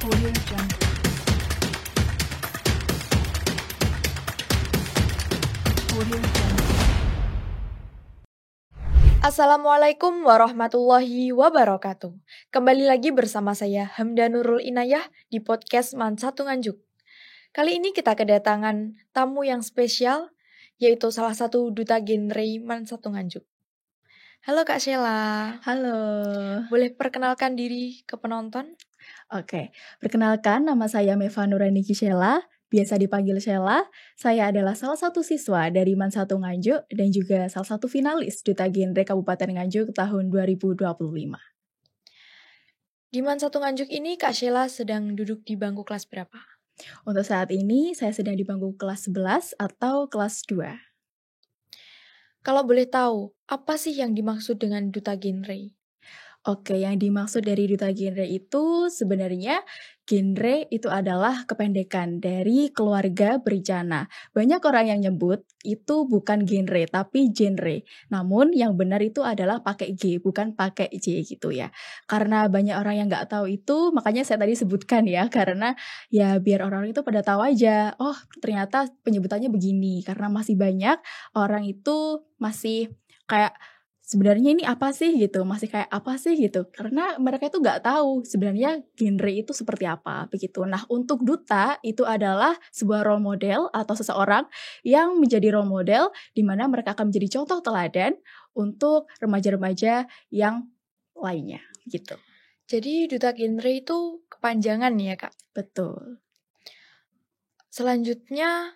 Audio Jungle. Audio Jungle. Assalamualaikum warahmatullahi wabarakatuh. Kembali lagi bersama saya Hamda Nurul Inayah di podcast Man Satu Nganjuk. Kali ini kita kedatangan tamu yang spesial, yaitu salah satu duta genre Man Satu Nganjuk. Halo Kak Sheila. Halo. Boleh perkenalkan diri ke penonton? Oke, perkenalkan nama saya Meva Nurani Sheila, biasa dipanggil Sheila. Saya adalah salah satu siswa dari Man Satu Nganjuk dan juga salah satu finalis Duta Genre Kabupaten Nganjuk tahun 2025. Di Man Satu Nganjuk ini Kak Sheila sedang duduk di bangku kelas berapa? Untuk saat ini saya sedang di bangku kelas 11 atau kelas 2. Kalau boleh tahu, apa sih yang dimaksud dengan duta genre? Oke, yang dimaksud dari duta genre itu sebenarnya genre itu adalah kependekan dari keluarga berencana. Banyak orang yang nyebut itu bukan genre tapi genre. Namun yang benar itu adalah pakai G bukan pakai J gitu ya. Karena banyak orang yang nggak tahu itu, makanya saya tadi sebutkan ya, karena ya biar orang itu pada tahu aja. Oh, ternyata penyebutannya begini karena masih banyak orang itu masih kayak sebenarnya ini apa sih gitu, masih kayak apa sih gitu, karena mereka itu nggak tahu sebenarnya genre itu seperti apa begitu. Nah, untuk duta itu adalah sebuah role model atau seseorang yang menjadi role model di mana mereka akan menjadi contoh teladan untuk remaja-remaja yang lainnya gitu. Jadi duta genre itu kepanjangan ya Kak? Betul. Selanjutnya,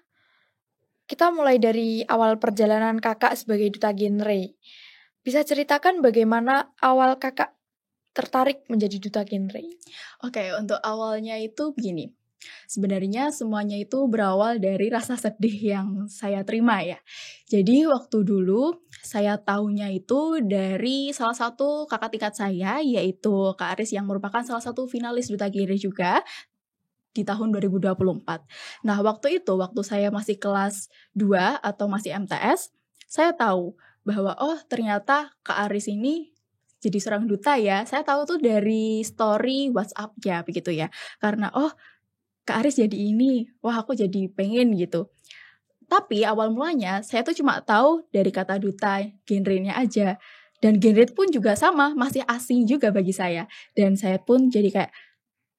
kita mulai dari awal perjalanan kakak sebagai duta genre. Bisa ceritakan bagaimana awal kakak tertarik menjadi duta genre? Oke, untuk awalnya itu begini. Sebenarnya semuanya itu berawal dari rasa sedih yang saya terima ya. Jadi waktu dulu saya tahunya itu dari salah satu kakak tingkat saya, yaitu Kak Aris yang merupakan salah satu finalis duta genre juga di tahun 2024. Nah, waktu saya masih kelas 2 atau masih MTS, saya tahu bahwa oh ternyata Kak Aris ini jadi seorang duta ya. Saya tahu tuh dari story WhatsApp-nya begitu ya. Karena oh Kak Aris jadi ini, wah aku jadi pengen gitu. Tapi awal mulanya saya tuh cuma tahu dari kata duta, genrenya aja. Dan genre pun juga sama, masih asing juga bagi saya. Dan saya pun jadi kayak,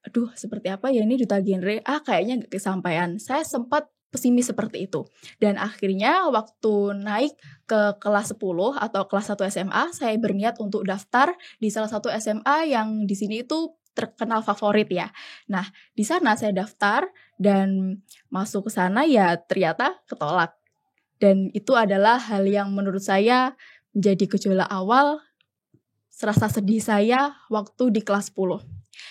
aduh seperti apa ya ini duta genre, kayaknya gak kesampaian. Saya sempat pesimis seperti itu. Dan akhirnya waktu naik ke kelas 10 atau kelas 1 SMA, saya berniat untuk daftar di salah satu SMA yang di sini itu terkenal favorit ya. Nah, di sana saya daftar dan masuk ke sana ya ternyata ketolak. Dan itu adalah hal yang menurut saya menjadi gejolak awal rasa sedih saya waktu di kelas 10.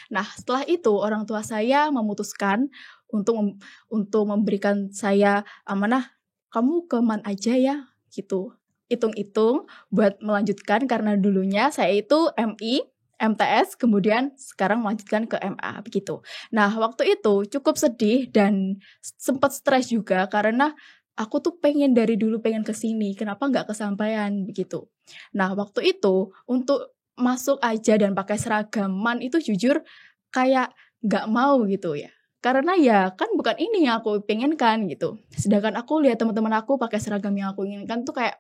Nah, setelah itu orang tua saya memutuskan untuk memberikan saya amanah, kamu ke MAN aja ya, gitu. Hitung-hitung buat melanjutkan karena dulunya saya itu MI, MTS, kemudian sekarang melanjutkan ke MA, begitu. Nah, waktu itu cukup sedih dan sempat stres juga karena aku tuh dari dulu pengen ke sini, kenapa nggak kesampaian, begitu. Nah, waktu itu untuk masuk aja dan pakai seragam MAN itu jujur kayak nggak mau gitu ya. Karena ya kan bukan ini yang aku pengenkan gitu. Sedangkan aku lihat teman-teman aku pakai seragam yang aku inginkan tuh kayak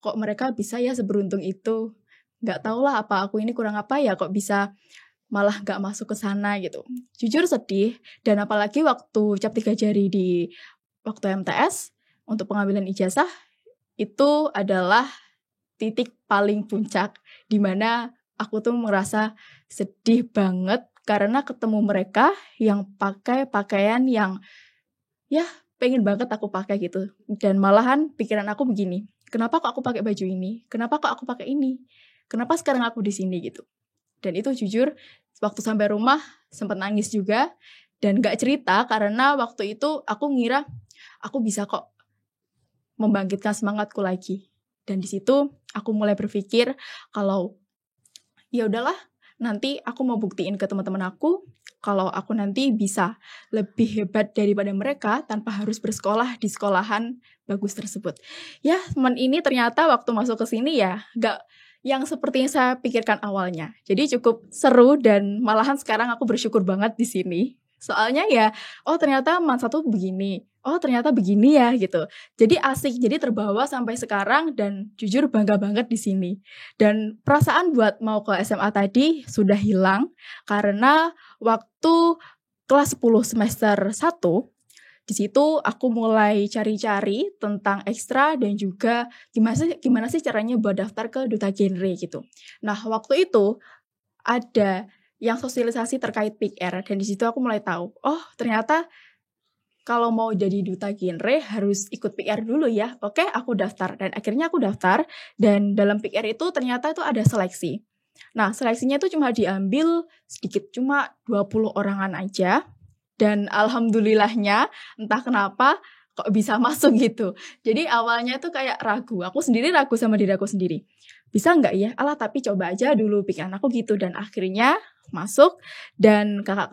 kok mereka bisa ya seberuntung itu. Nggak tahu lah apa aku ini kurang apa ya kok bisa malah nggak masuk ke sana gitu. Jujur sedih dan apalagi waktu cap 3 jari di waktu MTS untuk pengambilan ijazah itu adalah titik paling puncak di mana aku tuh merasa sedih banget karena ketemu mereka yang pakai pakaian yang ya pengen banget aku pakai gitu. Dan malahan pikiran aku begini, kenapa kok aku pakai baju ini? Kenapa kok aku pakai ini? Kenapa sekarang aku di sini gitu? Dan itu jujur waktu sampai rumah sempat nangis juga dan gak cerita karena waktu itu aku ngira aku bisa kok membangkitkan semangatku lagi. Dan di situ aku mulai berpikir kalau ya udahlah, nanti aku mau buktiin ke teman-teman aku kalau aku nanti bisa lebih hebat daripada mereka tanpa harus bersekolah di sekolahan bagus tersebut. Ya, teman ini ternyata waktu masuk ke sini ya yang seperti yang saya pikirkan awalnya. Jadi cukup seru dan malahan sekarang aku bersyukur banget di sini. Soalnya ya, oh ternyata Man 1 begini, oh ternyata begini ya gitu. Jadi asik, jadi terbawa sampai sekarang dan jujur bangga banget di sini. Dan perasaan buat mau ke SMA tadi sudah hilang karena waktu kelas 10 semester 1, di situ aku mulai cari-cari tentang ekstra dan juga gimana sih caranya buat daftar ke Duta Genre gitu. Nah, waktu itu ada yang sosialisasi terkait PIKR dan di situ aku mulai tahu, oh ternyata kalau mau jadi Duta Genre harus ikut PIKR dulu ya. Oke, aku daftar dan akhirnya aku daftar dan dalam PIKR itu ternyata itu ada seleksi. Nah, seleksinya itu cuma diambil sedikit, cuma 20 orangan aja. Dan alhamdulillahnya entah kenapa kok bisa masuk gitu. Jadi awalnya tuh kayak ragu. Aku sendiri ragu sama diri aku sendiri. Bisa nggak ya? Alah tapi coba aja dulu pikiran aku gitu. Dan akhirnya masuk dan kakak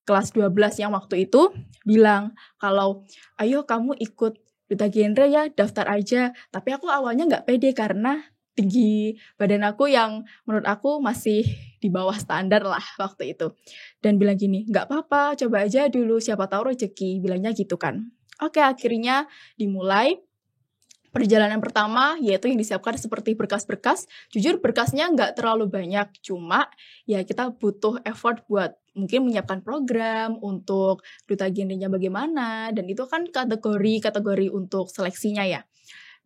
kelas 12 yang waktu itu bilang kalau ayo kamu ikut Duta Genre ya, daftar aja. Tapi aku awalnya nggak pede karena tinggi badan aku yang menurut aku masih di bawah standar lah waktu itu. Dan bilang gini, nggak apa-apa, coba aja dulu, siapa tahu rezeki, bilangnya gitu kan. Oke, akhirnya dimulai. Perjalanan pertama yaitu yang disiapkan seperti berkas-berkas. Jujur berkasnya nggak terlalu banyak, cuma ya kita butuh effort buat mungkin menyiapkan program untuk Duta Genre-nya bagaimana, dan itu kan kategori untuk seleksinya ya.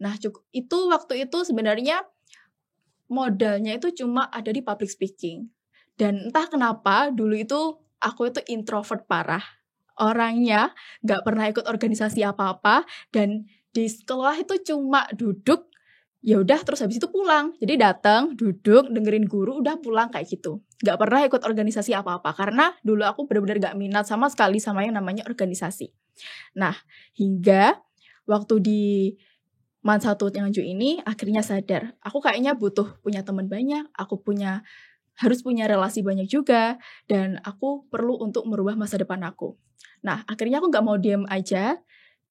Nah, itu waktu itu sebenarnya modalnya itu cuma ada di public speaking. Dan entah kenapa dulu itu aku itu introvert parah. Orangnya gak pernah ikut organisasi apa-apa dan di sekolah itu cuma duduk, ya udah terus habis itu pulang. Jadi datang, duduk, dengerin guru, udah pulang kayak gitu. Gak pernah ikut organisasi apa-apa karena dulu aku benar-benar gak minat sama sekali sama yang namanya organisasi. Nah, hingga waktu di Man 1 Nganjuk ini akhirnya sadar, aku kayaknya butuh punya teman banyak, harus punya relasi banyak juga, dan aku perlu untuk merubah masa depan aku. Nah, akhirnya aku gak mau diam aja.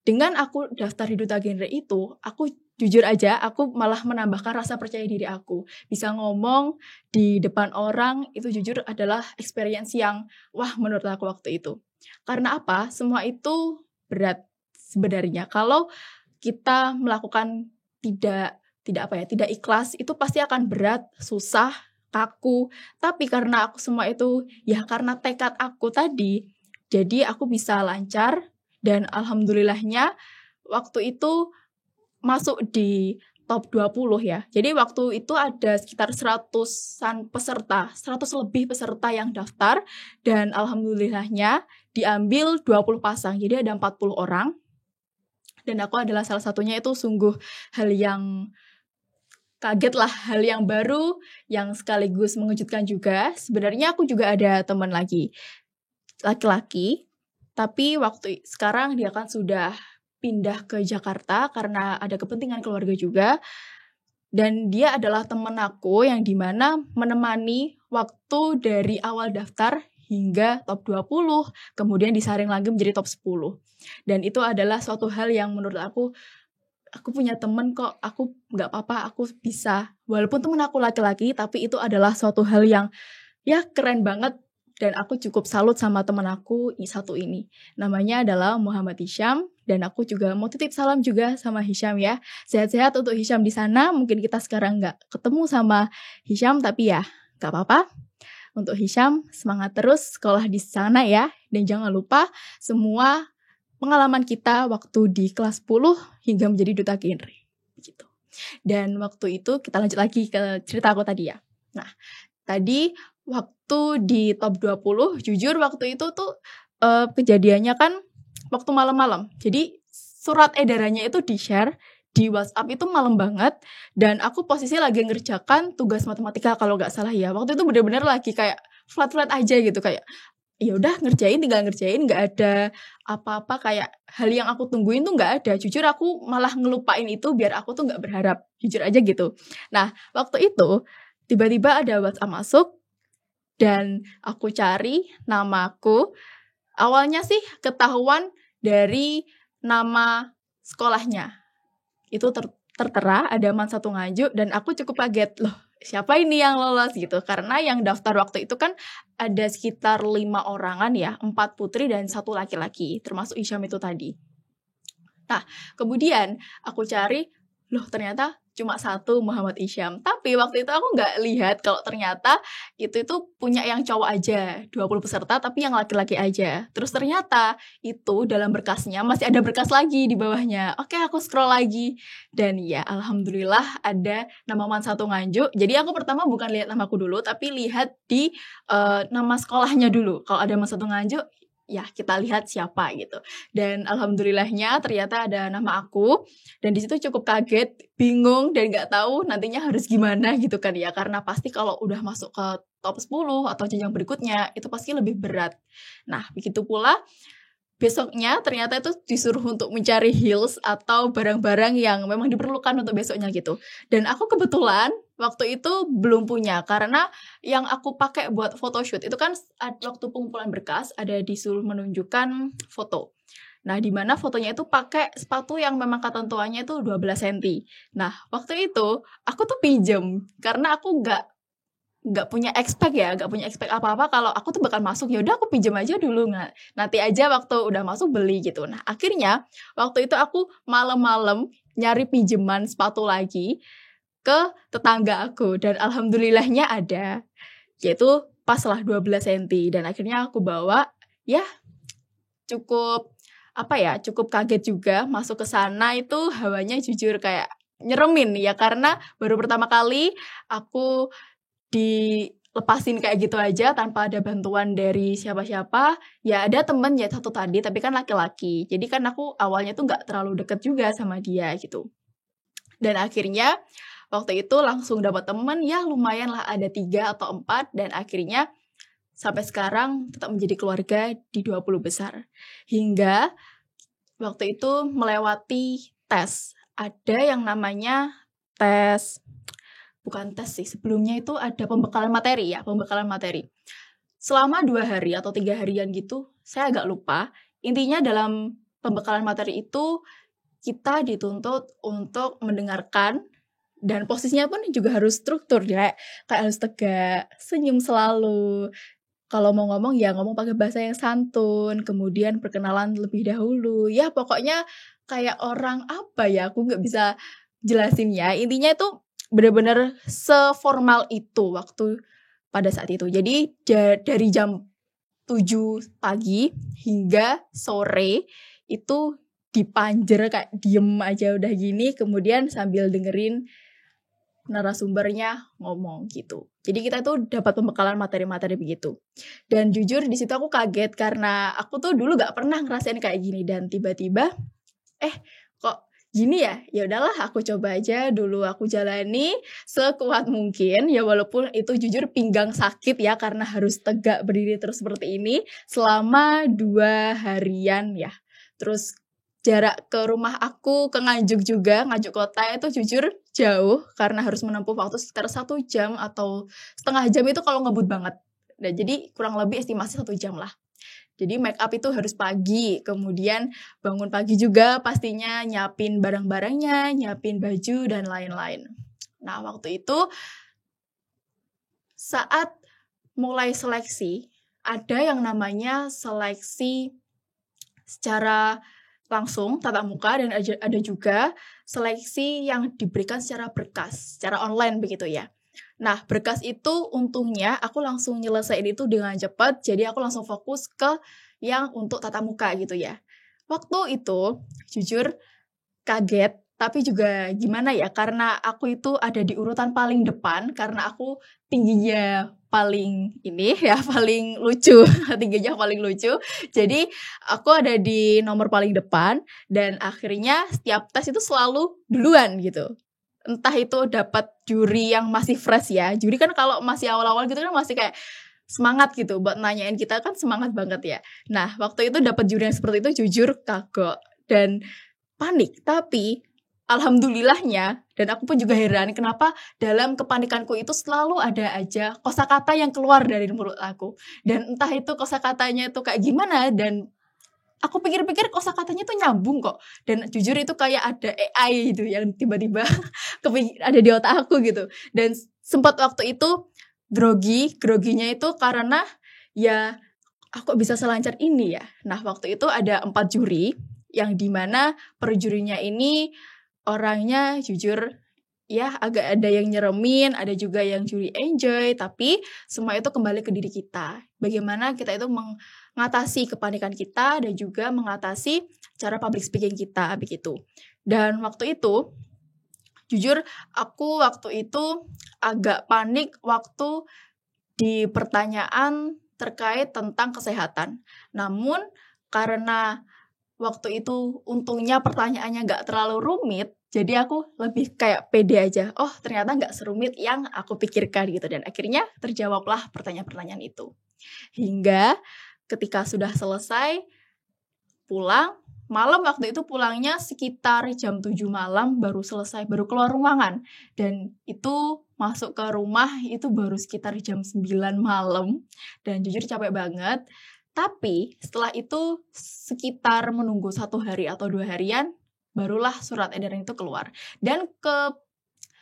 Dengan aku daftar di Duta Genre itu, aku jujur aja, aku malah menambahkan rasa percaya diri aku. Bisa ngomong di depan orang, itu jujur adalah experience yang, wah menurut aku waktu itu. Karena apa? Semua itu berat sebenarnya. Kalau kita melakukan tidak ikhlas, itu pasti akan berat, susah, kaku. Tapi karena aku semua itu, ya karena tekad aku tadi, jadi aku bisa lancar. Dan alhamdulillahnya waktu itu masuk di top 20 ya. Jadi waktu itu ada sekitar 100-an peserta, 100 lebih peserta yang daftar. Dan alhamdulillahnya diambil 20 pasang, jadi ada 40 orang. Dan aku adalah salah satunya. Itu sungguh hal yang kaget lah, hal yang baru, yang sekaligus mengejutkan juga. Sebenarnya aku juga ada teman lagi, laki-laki, tapi waktu sekarang dia kan sudah pindah ke Jakarta karena ada kepentingan keluarga juga. Dan dia adalah teman aku yang dimana menemani waktu dari awal daftar hingga top 20, kemudian disaring lagi menjadi top 10. Dan itu adalah suatu hal yang menurut aku punya temen kok, aku gak apa-apa, aku bisa. Walaupun temen aku laki-laki, tapi itu adalah suatu hal yang ya keren banget. Dan aku cukup salut sama temen aku satu ini. Namanya adalah Muhammad Hisham. Dan aku juga mau titip salam juga sama Hisham ya. Sehat-sehat untuk Hisham di sana. Mungkin kita sekarang gak ketemu sama Hisham, tapi ya gak apa-apa. Untuk Hisham, semangat terus sekolah di sana ya. Dan jangan lupa semua pengalaman kita waktu di kelas 10 hingga menjadi Duta Genre. Gitu. Dan waktu itu kita lanjut lagi ke cerita aku tadi ya. Nah, tadi waktu di top 20, jujur waktu itu tuh kejadiannya kan waktu malam-malam. Jadi surat edarannya itu di-share di WhatsApp itu malam banget. Dan aku posisi lagi ngerjakan tugas matematika kalau gak salah ya. Waktu itu bener-bener lagi kayak flat-flat aja gitu, kayak ya udah tinggal ngerjain, nggak ada apa-apa kayak hal yang aku tungguin tuh nggak ada. Jujur aku malah ngelupain itu biar aku tuh nggak berharap, jujur aja gitu. Nah waktu itu tiba-tiba ada WhatsApp masuk dan aku cari namaku. Awalnya sih ketahuan dari nama sekolahnya itu tertera ada Man 1 Nganjuk, dan aku cukup kaget loh. siapa ini yang lolos gitu. Karena yang daftar waktu itu kan ada sekitar 5 orangan ya, 4 putri dan 1 laki-laki, termasuk Isyam itu tadi. Nah, kemudian aku cari, loh ternyata cuma 1 Muhammad Isyam. Tapi waktu itu aku nggak lihat kalau ternyata itu punya yang cowok aja, 20 peserta tapi yang laki-laki aja. Terus ternyata itu dalam berkasnya masih ada berkas lagi di bawahnya. Oke, aku scroll lagi. Dan ya alhamdulillah ada nama Man Satu Nganjuk. Jadi aku pertama bukan lihat namaku dulu, tapi lihat di nama sekolahnya dulu. Kalau ada Man Satu Nganjuk, ya kita lihat siapa gitu. Dan alhamdulillahnya ternyata ada nama aku, dan di situ cukup kaget, bingung, dan nggak tahu nantinya harus gimana gitu kan ya, karena pasti kalau udah masuk ke top 10 atau jenjang berikutnya itu pasti lebih berat. Nah begitu pula besoknya ternyata itu disuruh untuk mencari heels atau barang-barang yang memang diperlukan untuk besoknya gitu. Dan aku kebetulan waktu itu belum punya, karena yang aku pakai buat photoshoot itu kan waktu pengumpulan berkas ada disuruh menunjukkan foto. Nah, di mana fotonya itu pakai sepatu yang memang ketentuannya itu 12 cm. Nah, waktu itu aku tuh pinjem karena aku nggak punya expect apa-apa kalau aku tuh bakal masuk. Ya udah aku pinjam aja dulu, nanti aja waktu udah masuk beli gitu. Nah akhirnya waktu itu aku malam-malam nyari pinjaman sepatu lagi ke tetangga aku, dan alhamdulillahnya ada, yaitu pas lah 12 cm. Dan akhirnya aku bawa, ya cukup kaget juga masuk ke sana. Itu hawanya jujur kayak nyeremin ya, karena baru pertama kali aku dilepasin kayak gitu aja tanpa ada bantuan dari siapa-siapa. Ya ada temen ya 1 tadi, tapi kan laki-laki, jadi kan aku awalnya tuh gak terlalu deket juga sama dia gitu. Dan akhirnya waktu itu langsung dapat temen, ya lumayan lah, ada 3 atau 4, dan akhirnya sampai sekarang tetap menjadi keluarga di 20 besar. Hingga waktu itu melewati tes, ada yang namanya tes, bukan tes sih, sebelumnya itu ada pembekalan materi. Selama 2 hari atau 3 harian gitu, saya agak lupa. Intinya dalam pembekalan materi itu kita dituntut untuk mendengarkan, dan posisinya pun juga harus struktur ya, kayak harus tegak, senyum selalu. Kalau mau ngomong ya ngomong pakai bahasa yang santun, kemudian perkenalan lebih dahulu. Ya pokoknya kayak orang apa ya, aku nggak bisa jelasin ya. Intinya itu benar-benar seformal itu waktu pada saat itu. Jadi dari jam 7 pagi hingga sore itu dipanjer kayak diem aja udah gini, kemudian sambil dengerin narasumbernya ngomong gitu. Jadi kita tuh dapat pembekalan materi-materi begitu. Dan jujur di situ aku kaget karena aku tuh dulu gak pernah ngerasain kayak gini, dan tiba-tiba kok gini ya. Ya udahlah aku coba aja dulu, aku jalani sekuat mungkin ya, walaupun itu jujur pinggang sakit ya karena harus tegak berdiri terus seperti ini selama 2 harian ya. Terus jarak ke rumah aku ke Nganjuk juga, Nganjuk kota itu jujur jauh karena harus menempuh waktu sekitar 1 jam atau setengah jam itu kalau ngebut banget. Dan jadi kurang lebih estimasi 1 jam lah. Jadi make up itu harus pagi, kemudian bangun pagi juga pastinya, nyiapin barang-barangnya, nyiapin baju dan lain-lain. Nah waktu itu saat mulai seleksi, ada yang namanya seleksi secara langsung tatap muka, dan ada juga seleksi yang diberikan secara berkas, secara online begitu ya. Nah berkas itu untungnya aku langsung nyelesain itu dengan cepat, jadi aku langsung fokus ke yang untuk tatap muka gitu ya. Waktu itu jujur kaget, tapi juga gimana ya, karena aku itu ada di urutan paling depan karena aku tingginya paling paling lucu, tingginya paling lucu. Jadi aku ada di nomor paling depan, dan akhirnya setiap tes itu selalu duluan gitu. Entah itu dapat juri yang masih fresh ya. Juri kan kalau masih awal-awal gitu kan masih kayak semangat gitu buat nanyain kita, kan semangat banget ya. Nah waktu itu dapat juri yang seperti itu jujur kagok dan panik, tapi alhamdulillahnya, dan aku pun juga heran kenapa dalam kepanikanku itu selalu ada aja kosakata yang keluar dari mulut aku. Dan entah itu kosakatanya itu kayak gimana, dan aku pikir-pikir kosakatanya tuh nyambung kok. Dan jujur itu kayak ada AI gitu yang tiba-tiba ada di otak aku gitu. Dan sempat waktu itu groginya itu karena ya aku bisa selancar ini ya. Nah waktu itu ada 4 juri yang dimana per jurinya ini orangnya jujur ya agak ada yang nyeremin, ada juga yang juri enjoy, tapi semua itu kembali ke diri kita. Bagaimana kita itu mengatasi kepanikan kita dan juga mengatasi cara public speaking kita begitu. Dan waktu itu jujur aku waktu itu agak panik waktu di pertanyaan terkait tentang kesehatan. Namun karena waktu itu untungnya pertanyaannya gak terlalu rumit, jadi aku lebih kayak pede aja. Oh ternyata gak serumit yang aku pikirkan gitu. Dan akhirnya terjawablah pertanyaan-pertanyaan itu. Hingga ketika sudah selesai pulang, malam waktu itu pulangnya sekitar jam 7 malam baru selesai, baru keluar ruangan. Dan itu masuk ke rumah itu baru sekitar jam 9 malam. Dan jujur capek banget. Tapi setelah itu sekitar menunggu 1 hari atau 2 harian, barulah surat edaran itu keluar. Dan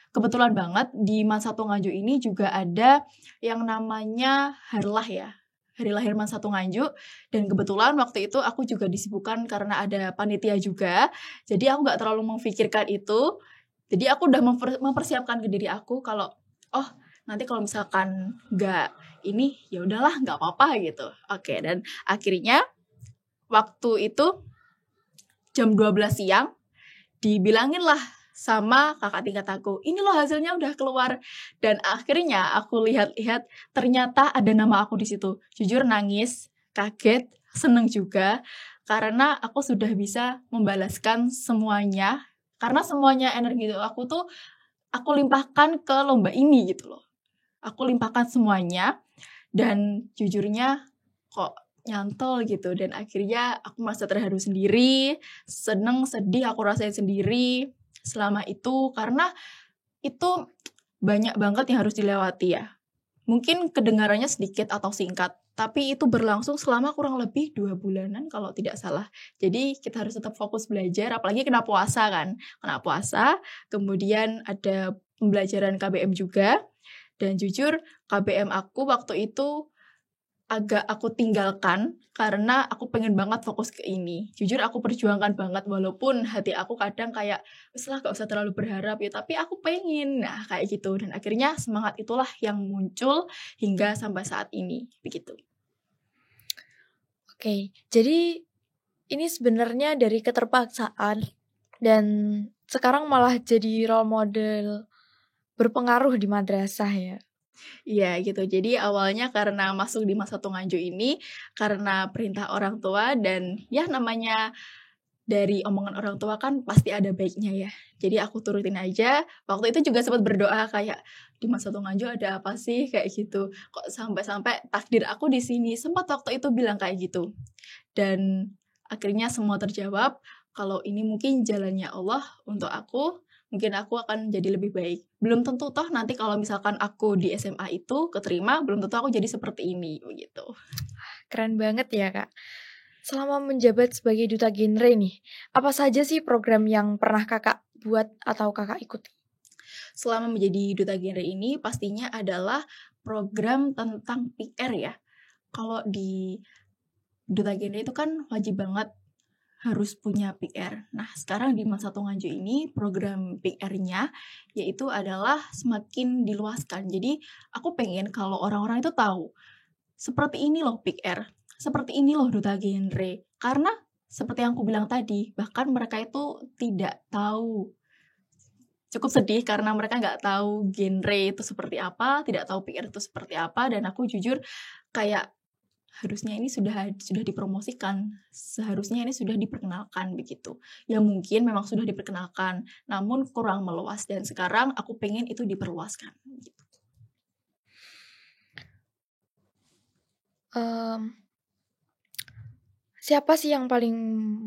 kebetulan banget di Man Satu Nganjuk ini juga ada yang namanya harlah ya. Hari lahir Man Satu Nganjuk. Dan kebetulan waktu itu aku juga disibukkan karena ada panitia juga. Jadi aku gak terlalu memikirkan itu. Jadi aku udah mempersiapkan ke diri aku kalau nanti kalau misalkan gak ini ya udahlah nggak apa-apa gitu. Oke, dan akhirnya waktu itu jam 12 siang dibilangin lah sama kakak tingkat aku, ini loh hasilnya udah keluar. Dan akhirnya aku lihat-lihat ternyata ada nama aku di situ. Jujur nangis, kaget, seneng juga karena aku sudah bisa membalaskan semuanya. Karena semuanya energi itu aku tuh aku limpahkan ke lomba ini gitu loh. Aku limpahkan semuanya dan jujurnya kok nyantol gitu. Dan akhirnya aku merasa terharu sendiri, seneng, sedih aku rasain sendiri selama itu. Karena itu banyak banget yang harus dilewati ya. Mungkin kedengarannya sedikit atau singkat, tapi itu berlangsung selama kurang lebih 2 bulanan kalau tidak salah. Jadi kita harus tetap fokus belajar, apalagi kena puasa kan. Kena puasa, kemudian ada pembelajaran KBM juga. Dan jujur KBM aku waktu itu agak aku tinggalkan karena aku pengen banget fokus ke ini. Jujur aku perjuangkan banget walaupun hati aku kadang kayak weslah gak usah terlalu berharap ya, tapi aku pengen. Nah kayak gitu. Dan akhirnya semangat itulah yang muncul hingga sampai saat ini begitu. Oke, jadi ini sebenarnya dari keterpaksaan dan sekarang malah jadi role model berpengaruh di madrasah ya. Iya gitu. Jadi awalnya karena masuk di Man Satu Nganjuk ini karena perintah orang tua dan ya namanya dari omongan orang tua kan pasti ada baiknya ya. Jadi aku turutin aja. Waktu itu juga sempat berdoa kayak di Man Satu Nganjuk ada apa sih kayak gitu. Kok sampai-sampai takdir aku di sini. Sempat waktu itu bilang kayak gitu. Dan akhirnya semua terjawab kalau ini mungkin jalannya Allah untuk aku. Mungkin aku akan jadi lebih baik. Belum tentu toh nanti kalau misalkan aku di SMA itu keterima, belum tentu aku jadi seperti ini begitu. Keren banget ya Kak. Selama menjabat sebagai duta genre nih, apa saja sih program yang pernah Kakak buat atau Kakak ikuti? Selama menjadi duta genre ini pastinya adalah program tentang PR ya. Kalau di duta genre itu kan wajib banget harus punya PR. Nah, sekarang di Man Satu Nganjuk ini program PR-nya yaitu adalah semakin diluaskan. Jadi, aku pengen kalau orang-orang itu tahu seperti ini loh PR, seperti ini loh duta genre. Karena seperti yang aku bilang tadi, bahkan mereka itu tidak tahu. Cukup sedih karena mereka nggak tahu genre itu seperti apa, tidak tahu PR itu seperti apa, dan aku jujur kayak harusnya ini sudah dipromosikan, seharusnya ini sudah diperkenalkan begitu. Ya mungkin memang sudah diperkenalkan, namun kurang meluas dan sekarang aku pengen itu diperluaskan. Gitu. Siapa sih yang paling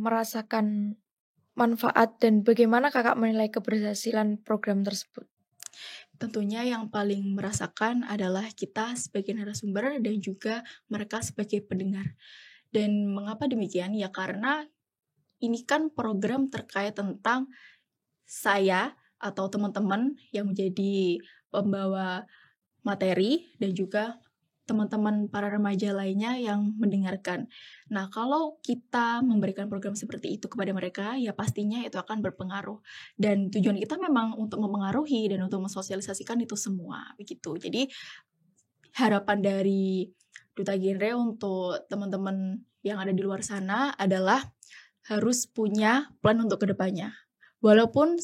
merasakan manfaat dan bagaimana Kakak menilai keberhasilan program tersebut? Tentunya yang paling merasakan adalah kita sebagai narasumber dan juga mereka sebagai pendengar. Dan mengapa demikian? Ya karena ini kan program terkait tentang saya atau teman-teman yang menjadi pembawa materi dan juga teman-teman para remaja lainnya yang mendengarkan. Nah, kalau kita memberikan program seperti itu kepada mereka, ya pastinya itu akan berpengaruh. Dan tujuan kita memang untuk mempengaruhi dan untuk mensosialisasikan itu semua, begitu. Jadi, harapan dari Duta Genre untuk teman-teman yang ada di luar sana adalah harus punya plan untuk kedepannya. Walaupun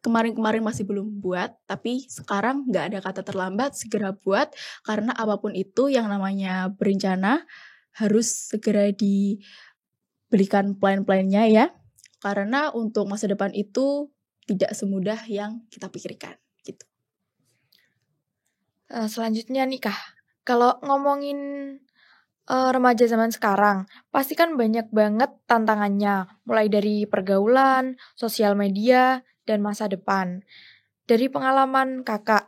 kemarin-kemarin masih belum buat, tapi sekarang nggak ada kata terlambat, segera buat, karena apapun itu yang namanya berencana harus segera diberikan plan-plannya ya, karena untuk masa depan itu tidak semudah yang kita pikirkan, gitu. Selanjutnya nih Kak, kalau ngomongin remaja zaman sekarang, pasti kan banyak banget tantangannya, mulai dari pergaulan, sosial media, dan masa depan. Dari pengalaman kakak,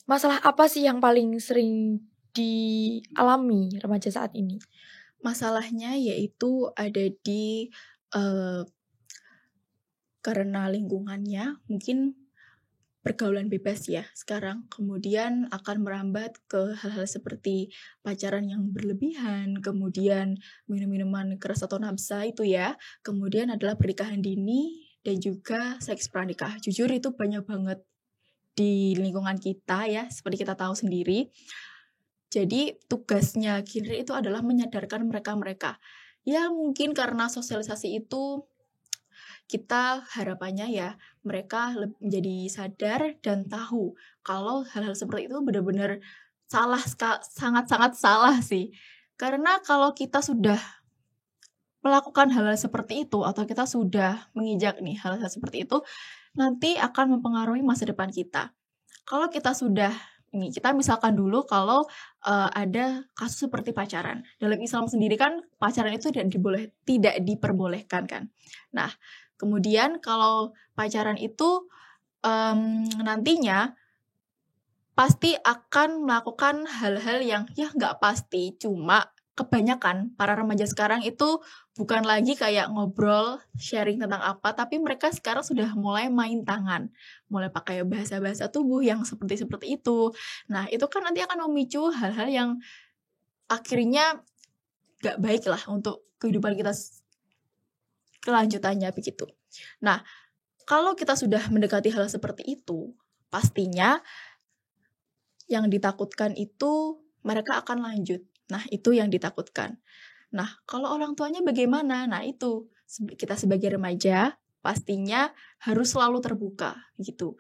masalah apa sih yang paling sering dialami remaja saat ini? Masalahnya yaitu ada di karena lingkungannya, mungkin pergaulan bebas ya sekarang, kemudian akan merambat ke hal-hal seperti pacaran yang berlebihan, kemudian minum-minuman keras atau nafsa itu ya, kemudian adalah pernikahan dini dan juga seks pranikah. Jujur itu banyak banget di lingkungan kita ya, seperti kita tahu sendiri. Jadi tugasnya genre itu adalah menyadarkan mereka-mereka. Ya mungkin karena sosialisasi itu kita harapannya ya mereka menjadi sadar dan tahu kalau hal-hal seperti itu benar-benar salah, sangat-sangat salah sih. Karena kalau kita sudah melakukan hal-hal seperti itu atau kita sudah menginjak nih hal-hal seperti itu, nanti akan mempengaruhi masa depan kita. Kalau kita sudah ini, kita misalkan dulu kalau ada kasus seperti pacaran. Dalam Islam sendiri kan pacaran itu tidak diperbolehkan kan. Nah, kemudian kalau pacaran itu nantinya pasti akan melakukan hal-hal yang ya nggak pasti, cuma kebanyakan para remaja sekarang itu bukan lagi kayak ngobrol, sharing tentang apa, tapi mereka sekarang sudah mulai main tangan, mulai pakai bahasa-bahasa tubuh yang seperti itu. Nah, itu kan nanti akan memicu hal-hal yang akhirnya gak baik lah untuk kehidupan kita kelanjutannya begitu. Nah, kalau kita sudah mendekati hal seperti itu, pastinya yang ditakutkan itu mereka akan lanjut. Nah, itu yang ditakutkan. Nah, kalau orang tuanya bagaimana? Nah, itu kita sebagai remaja pastinya harus selalu terbuka gitu.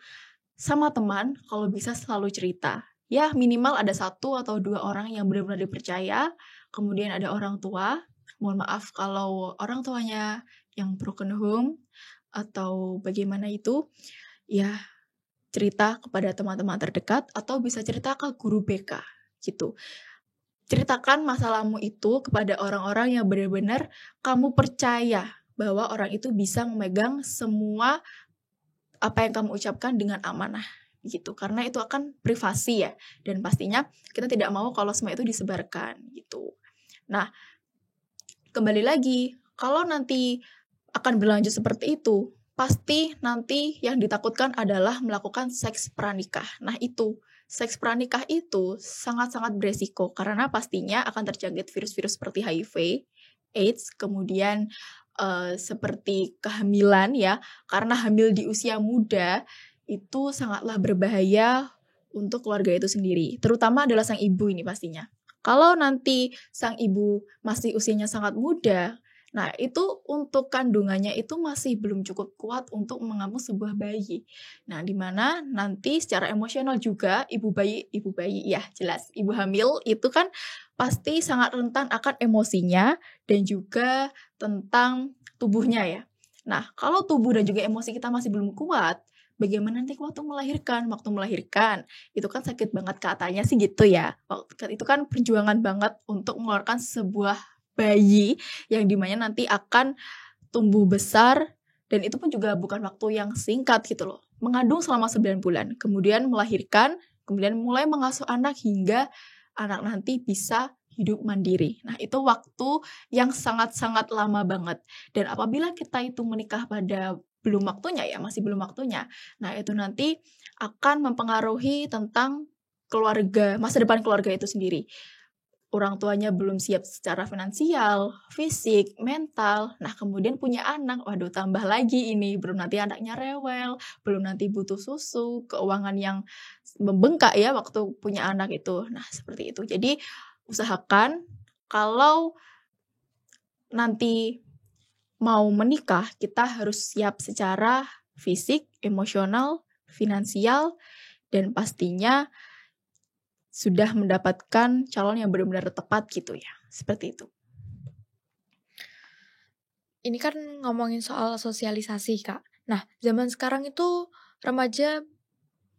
Sama teman, kalau bisa selalu cerita. Ya, minimal ada 1 atau 2 orang yang benar-benar dipercaya. Kemudian ada orang tua. Mohon maaf kalau orang tuanya yang broken home atau bagaimana itu, ya cerita kepada teman-teman terdekat atau bisa cerita ke guru BK gitu. Ceritakan masalahmu itu kepada orang-orang yang benar-benar kamu percaya bahwa orang itu bisa memegang semua apa yang kamu ucapkan dengan amanah gitu. Karena itu akan privasi ya, dan pastinya kita tidak mau kalau semua itu disebarkan gitu. Nah, kembali lagi, kalau nanti akan berlanjut seperti itu, pasti nanti yang ditakutkan adalah melakukan seks pranikah. Nah, itu seks pranikah itu sangat-sangat beresiko karena pastinya akan terjangkit virus-virus seperti HIV, AIDS, kemudian seperti kehamilan ya, karena hamil di usia muda itu sangatlah berbahaya untuk keluarga itu sendiri, terutama adalah sang ibu ini pastinya. Kalau nanti sang ibu masih usianya sangat muda, nah itu untuk kandungannya itu masih belum cukup kuat untuk mengandung sebuah bayi. Nah, dimana nanti secara emosional juga ibu bayi ya jelas, ibu hamil itu kan pasti sangat rentan akan emosinya dan juga tentang tubuhnya ya. Nah, kalau tubuh dan juga emosi kita masih belum kuat, bagaimana nanti waktu melahirkan? Waktu melahirkan itu kan sakit banget katanya sih gitu ya. Itu kan perjuangan banget untuk mengeluarkan sebuah bayi yang dimana nanti akan tumbuh besar, dan itu pun juga bukan waktu yang singkat gitu loh. Mengandung selama 9 bulan, kemudian melahirkan, kemudian mulai mengasuh anak hingga anak nanti bisa hidup mandiri. Nah, itu waktu yang sangat-sangat lama banget. Dan apabila kita itu menikah pada belum waktunya ya, masih belum waktunya. Nah, itu nanti akan mempengaruhi tentang keluarga, masa depan keluarga itu sendiri. Orang tuanya belum siap secara finansial, fisik, mental. Nah, kemudian punya anak, waduh tambah lagi ini. Belum nanti anaknya rewel, belum nanti butuh susu, keuangan yang membengkak ya waktu punya anak itu. Nah, seperti itu. Jadi, usahakan kalau nanti mau menikah, kita harus siap secara fisik, emosional, finansial, dan pastinya sudah mendapatkan calon yang benar-benar tepat gitu ya. Seperti itu. Ini kan ngomongin soal sosialisasi, Kak. Nah, zaman sekarang itu remaja,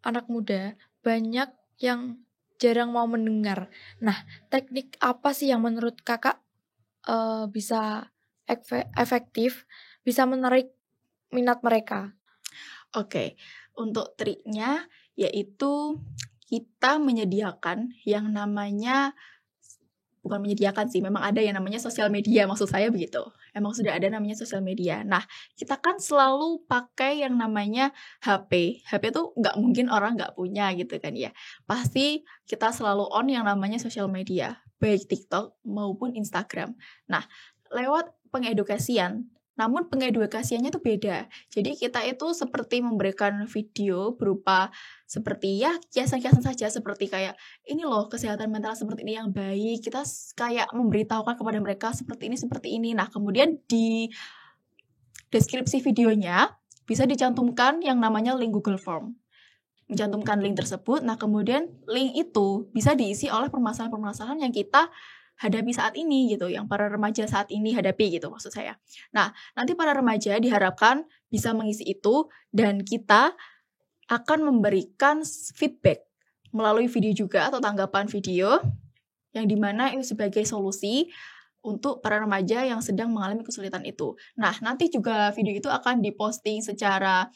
anak muda, banyak yang jarang mau mendengar. Nah, teknik apa sih yang menurut Kakak bisa efektif, bisa menarik minat mereka? Oke, untuk triknya yaitu kita menyediakan yang namanya, bukan menyediakan sih, memang ada yang namanya sosial media, maksud saya begitu. Emang sudah ada namanya sosial media. Nah, kita kan selalu pakai yang namanya HP. HP itu nggak mungkin orang nggak punya gitu kan ya. Pasti kita selalu on yang namanya sosial media, baik TikTok maupun Instagram. Nah, lewat pengedukasian, namun pengedukasiannya itu beda. Jadi kita itu seperti memberikan video berupa seperti ya kiasan-kiasan saja, seperti kayak ini loh kesehatan mental seperti ini yang baik. Kita kayak memberitahukan kepada mereka seperti ini. Nah, kemudian di deskripsi videonya bisa dicantumkan yang namanya link Google Form. Mencantumkan link tersebut, nah kemudian link itu bisa diisi oleh permasalahan-permasalahan yang kita hadapi saat ini gitu, yang para remaja saat ini hadapi gitu maksud saya. Nah, nanti para remaja diharapkan bisa mengisi itu dan kita akan memberikan feedback melalui video juga atau tanggapan video yang dimana itu sebagai solusi untuk para remaja yang sedang mengalami kesulitan itu. Nah, nanti juga video itu akan diposting secara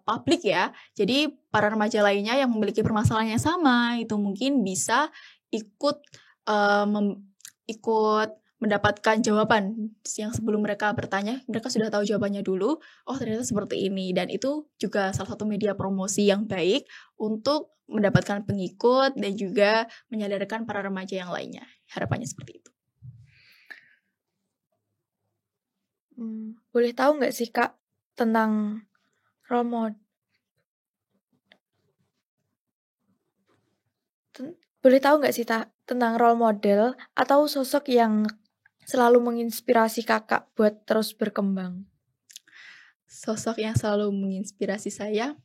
publik ya. Jadi para remaja lainnya yang memiliki permasalahan yang sama itu mungkin bisa ikut mendapatkan jawaban yang sebelum mereka bertanya, mereka sudah tahu jawabannya dulu. Oh, ternyata seperti ini. Dan itu juga salah satu media promosi yang baik untuk mendapatkan pengikut dan juga menyadarkan para remaja yang lainnya. Harapannya seperti itu. Boleh tahu nggak sih, Kak, tentang role model? Boleh tahu nggak sih tentang role model atau sosok yang selalu menginspirasi Kakak buat terus berkembang? Sosok yang selalu menginspirasi saya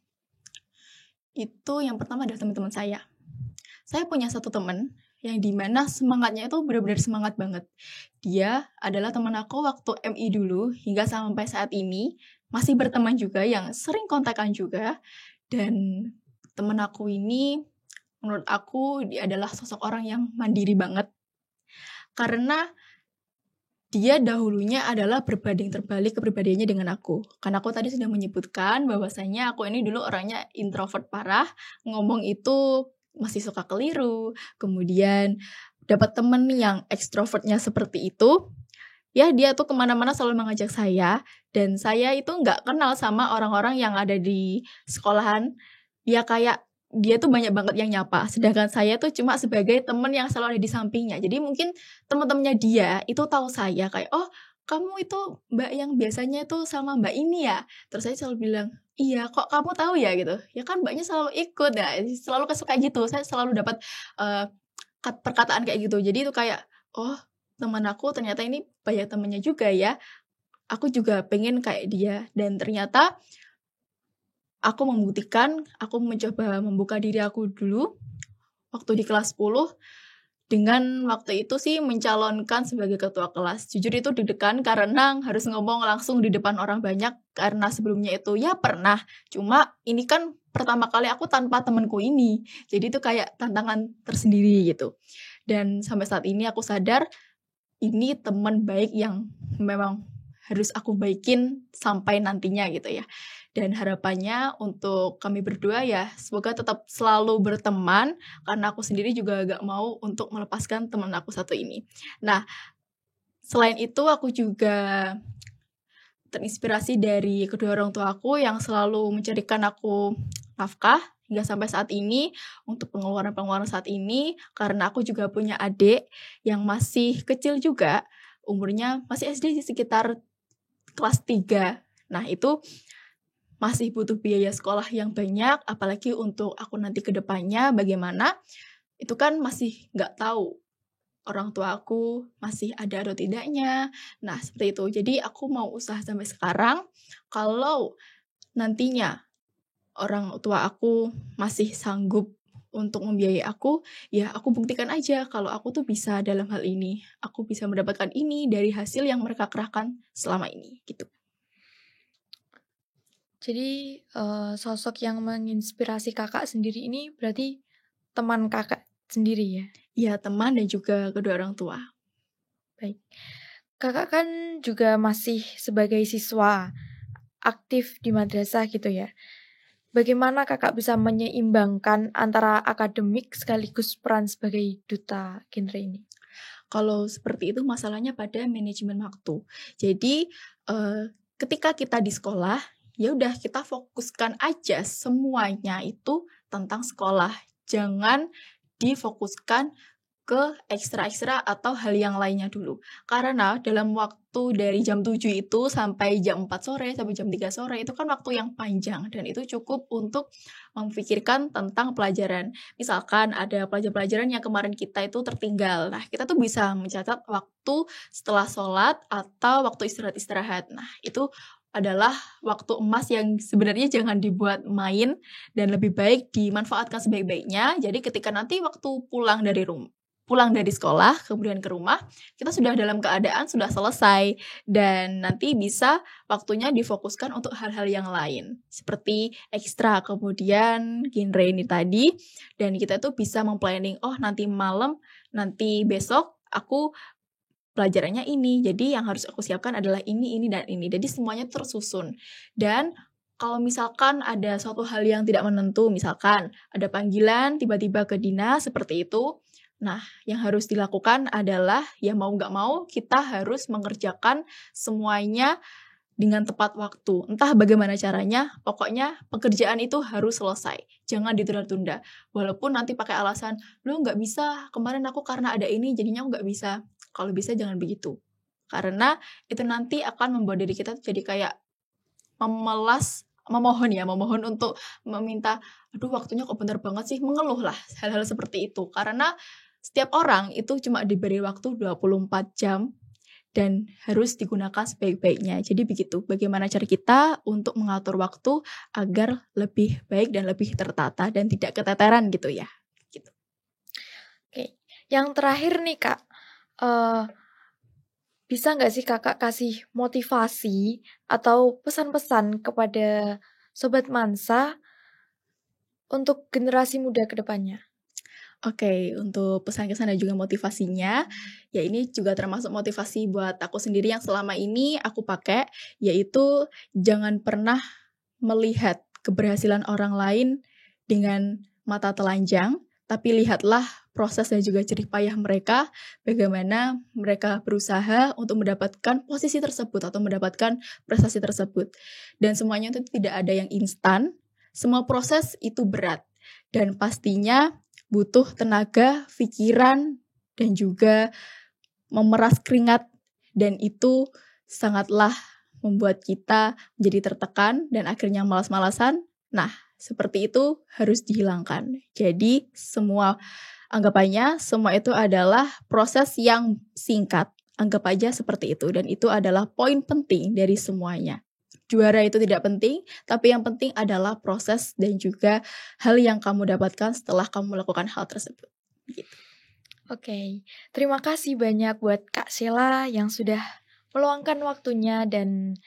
itu yang pertama adalah teman-teman saya. Saya punya satu teman yang dimana semangatnya itu benar-benar semangat banget. Dia adalah teman aku waktu MI dulu hingga sampai saat ini masih berteman juga, yang sering kontakan juga. Dan teman aku ini menurut aku dia adalah sosok orang yang mandiri banget. Karena dia dahulunya adalah berbanding terbalik kepribadiannya dengan aku. Karena aku tadi sudah menyebutkan bahwasanya aku ini dulu orangnya introvert parah, ngomong itu masih suka keliru, kemudian dapat temen yang ekstrovertnya seperti itu, ya dia tuh kemana-mana selalu mengajak saya, dan saya itu nggak kenal sama orang-orang yang ada di sekolahan. Dia tuh banyak banget yang nyapa, sedangkan saya tuh cuma sebagai temen yang selalu ada di sampingnya. Jadi mungkin teman-temannya dia itu tahu saya kayak, oh kamu itu mbak yang biasanya tuh sama mbak ini ya. Terus saya selalu bilang, iya kok kamu tahu ya gitu. Ya kan mbaknya selalu ikut ya, selalu kesukaan gitu. Saya selalu dapat perkataan kayak gitu. Jadi itu kayak, oh teman aku ternyata ini banyak temennya juga ya. Aku juga pengen kayak dia. Dan ternyata aku membuktikan, aku mencoba membuka diri aku dulu waktu di kelas 10 dengan waktu itu sih mencalonkan sebagai ketua kelas. Jujur itu deg-degan karena harus ngomong langsung di depan orang banyak, karena sebelumnya itu ya pernah. Cuma ini kan pertama kali aku tanpa temanku ini. Jadi itu kayak tantangan tersendiri gitu. Dan sampai saat ini aku sadar ini teman baik yang memang harus aku baikin sampai nantinya gitu ya. Dan harapannya untuk kami berdua ya semoga tetap selalu berteman, karena aku sendiri juga gak mau untuk melepaskan teman aku satu ini. Nah, selain itu aku juga terinspirasi dari kedua orang tua aku yang selalu mencarikan aku nafkah hingga sampai saat ini untuk pengeluaran-pengeluaran saat ini, karena aku juga punya adik yang masih kecil juga, umurnya masih SD sekitar kelas 3. Nah, itu masih butuh biaya sekolah yang banyak, apalagi untuk aku nanti ke depannya bagaimana, itu kan masih nggak tahu orang tua aku masih ada atau tidaknya. Nah, seperti itu. Jadi aku mau usaha sampai sekarang, kalau nantinya orang tua aku masih sanggup untuk membiayai aku, ya aku buktikan aja kalau aku tuh bisa dalam hal ini. Aku bisa mendapatkan ini dari hasil yang mereka kerahkan selama ini, gitu. Jadi sosok yang menginspirasi kakak sendiri ini berarti teman kakak sendiri ya? Ya, teman dan juga kedua orang tua. Baik. Kakak kan juga masih sebagai siswa aktif di madrasah gitu ya. Bagaimana kakak bisa menyeimbangkan antara akademik sekaligus peran sebagai duta genre ini? Kalau seperti itu masalahnya pada manajemen waktu. Jadi ketika kita di sekolah, ya udah kita fokuskan aja semuanya itu tentang sekolah. Jangan difokuskan ke ekstra-ekstra atau hal yang lainnya dulu. Karena dalam waktu dari jam 7 itu sampai jam 4 sore, sampai jam 3 sore, itu kan waktu yang panjang. Dan itu cukup untuk memikirkan tentang pelajaran. Misalkan ada pelajaran-pelajaran yang kemarin kita itu tertinggal. Nah, kita tuh bisa mencatat waktu setelah sholat atau waktu istirahat-istirahat. Nah, itu adalah waktu emas yang sebenarnya jangan dibuat main dan lebih baik dimanfaatkan sebaik-baiknya. Jadi ketika nanti waktu pulang dari sekolah, kemudian ke rumah, kita sudah dalam keadaan sudah selesai dan nanti bisa waktunya difokuskan untuk hal-hal yang lain seperti ekstra, kemudian genre ini tadi, dan kita tuh bisa memplanning, oh nanti malam, nanti besok aku pelajarannya ini, jadi yang harus aku siapkan adalah ini, dan ini. Jadi semuanya tersusun. Dan kalau misalkan ada suatu hal yang tidak menentu, misalkan ada panggilan tiba-tiba ke dinas seperti itu, nah yang harus dilakukan adalah ya mau nggak mau kita harus mengerjakan semuanya dengan tepat waktu. Entah bagaimana caranya, pokoknya pekerjaan itu harus selesai. Jangan ditunda-tunda. Walaupun nanti pakai alasan, lu nggak bisa, kemarin aku karena ada ini jadinya aku nggak bisa. Kalau bisa jangan begitu. Karena itu nanti akan membuat diri kita jadi kayak memohon untuk meminta, aduh waktunya kok bentar banget sih, mengeluh lah hal-hal seperti itu. Karena setiap orang itu cuma diberi waktu 24 jam dan harus digunakan sebaik-baiknya. Jadi begitu, bagaimana cara kita untuk mengatur waktu agar lebih baik dan lebih tertata dan tidak keteteran gitu ya. Gitu. Oke, yang terakhir nih Kak, bisa nggak sih kakak kasih motivasi atau pesan-pesan kepada Sobat Mansa untuk generasi muda ke depannya? Oke, untuk pesan-kesan dan juga motivasinya, ya ini juga termasuk motivasi buat aku sendiri yang selama ini aku pakai, yaitu jangan pernah melihat keberhasilan orang lain dengan mata telanjang, tapi lihatlah proses dan juga jerih payah mereka, bagaimana mereka berusaha untuk mendapatkan posisi tersebut atau mendapatkan prestasi tersebut. Dan semuanya itu tidak ada yang instan, semua proses itu berat, dan pastinya butuh tenaga, pikiran, dan juga memeras keringat, dan itu sangatlah membuat kita menjadi tertekan dan akhirnya malas-malasan. Nah, seperti itu harus dihilangkan. Jadi, anggapannya semua itu adalah proses yang singkat. Anggap aja seperti itu, dan itu adalah poin penting dari semuanya. Juara itu tidak penting, tapi yang penting adalah proses dan juga hal yang kamu dapatkan setelah kamu melakukan hal tersebut. Gitu. Oke, terima kasih banyak buat Kak Sheila yang sudah meluangkan waktunya dan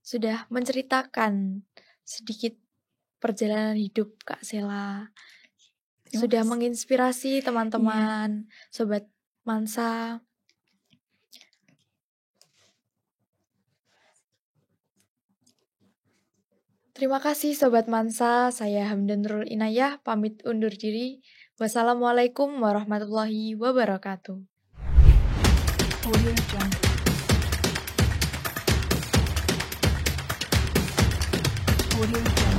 sudah menceritakan sedikit perjalanan hidup Kak Sheila. Sudah menginspirasi teman-teman, Sobat Mansa. Terima kasih Sobat Mansa, saya Hamdan Nurul Inayah, pamit undur diri. Wassalamualaikum warahmatullahi wabarakatuh. Audio Jungle. Audio Jungle.